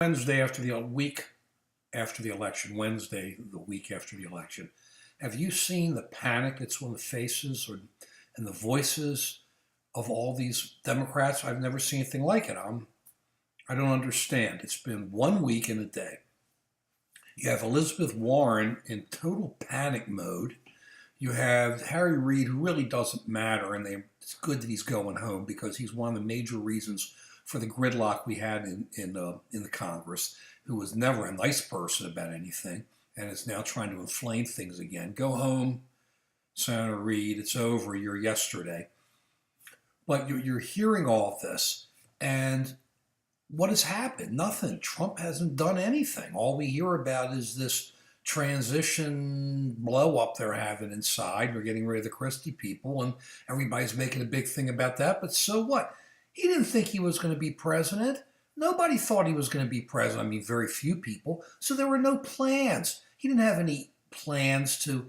Wednesday after the week after the election, Wednesday, the week after the election. Have you seen the panic that's on the faces and the voices of all these Democrats? I've never seen anything like it. I don't understand. It's been 1 week and a day. You have Elizabeth Warren in total panic mode. You have Harry Reid, who really doesn't matter, and it's good that he's going home because he's one of the major reasons for the gridlock we had in the Congress, who was never a nice person about anything and is now trying to inflame things again. Go home, Senator Reid. It's over. You're yesterday. But you're hearing all of this, and what has happened? Nothing. Trump hasn't done anything. All we hear about is this transition blow up they're having inside. We're getting rid of the Christie people, and everybody's making a big thing about that. But so what? He didn't think he was going to be president. Nobody thought he was going to be president. I mean, very few people. So there were no plans. He didn't have any plans to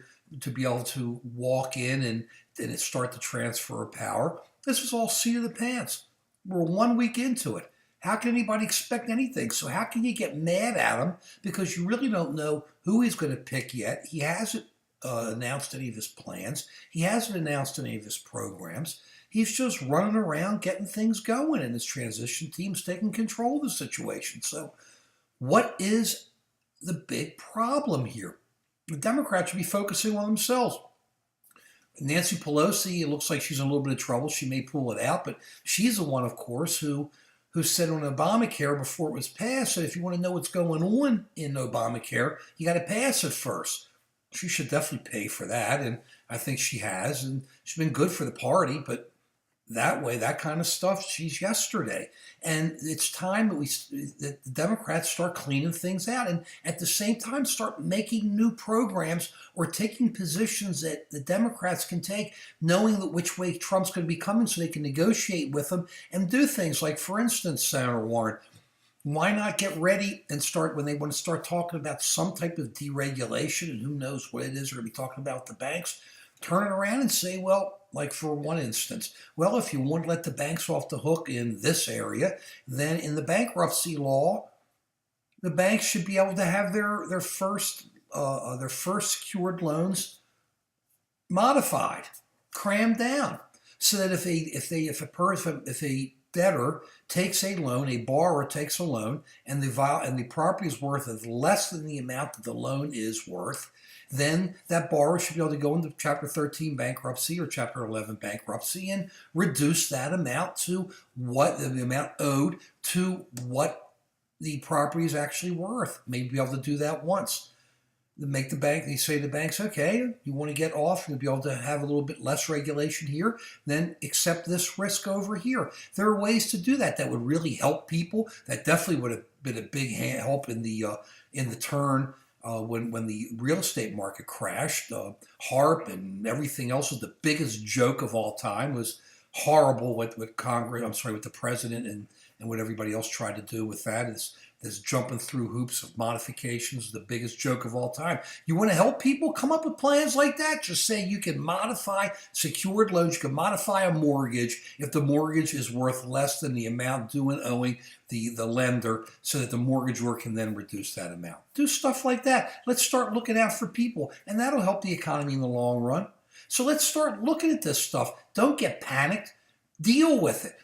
be able to walk in and start the transfer of power. This was all seat of the pants. We're 1 week into it. How can anybody expect anything? So how can you get mad at him because you really don't know who he's going to pick yet? He hasn't announced any of his plans. He hasn't announced any of his programs. He's just running around getting things going, and his transition team's taking control of the situation. So what is the big problem here? The Democrats should be focusing on themselves. Nancy Pelosi, it looks like she's in a little bit of trouble. She may pull it out, but she's the one, of course, who said on Obamacare before it was passed that if you want to know what's going on in Obamacare, you got to pass it first. She should definitely pay for that, and I think she has, and she's been good for the party, but that way, that kind of stuff, she's yesterday. And it's time that the Democrats start cleaning things out and at the same time start making new programs or taking positions that the Democrats can take, knowing that which way Trump's going to be coming so they can negotiate with him and do things like, for instance, Senator Warren, why not get ready and start when they want to start talking about some type of deregulation, and who knows what it is they're going to be talking about with the banks, turn it around and say, well, like for one instance, well, if you want to let the banks off the hook in this area, then in the bankruptcy law, the banks should be able to have their first secured loans modified, crammed down, so that if a debtor takes a loan, a borrower takes a loan, and the property is worth less than the amount that the loan is worth, then that borrower should be able to go into Chapter 13 bankruptcy or Chapter 11 bankruptcy and reduce that amount to what the amount owed to what the property is actually worth. Maybe be able to do that once. They say to the banks, okay, you want to get off and be able to have a little bit less regulation here, then accept this risk over here. There are ways to do that would really help people. That definitely would have been a big help in the turn when the real estate market crashed. HARP and everything else was the biggest joke of all time. It was horrible what Congress, what the president and what everybody else tried to do with that. This jumping through hoops of modifications, the biggest joke of all time. You want to help people? Come up with plans like that. Just say you can modify secured loans. You can modify a mortgage if the mortgage is worth less than the amount due and owing the lender, so that the mortgagor can then reduce that amount. Do stuff like that. Let's start looking out for people, and that'll help the economy in the long run. So let's start looking at this stuff. Don't get panicked. Deal with it.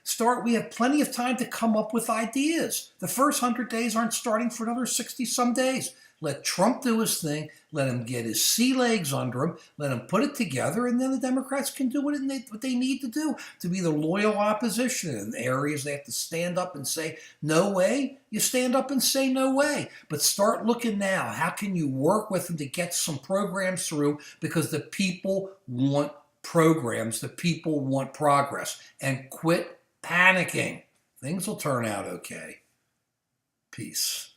We have plenty of time to come up with ideas. The first 100 days aren't starting for another 60-some days. Let Trump do his thing. Let him get his sea legs under him. Let him put it together, and then the Democrats can do what they need to do to be the loyal opposition. In areas they have to stand up and say, no way, you stand up and say no way. But start looking now. How can you work with them to get some programs through? Because the people want programs, the people want progress, and quit panicking. Things will turn out okay. Peace.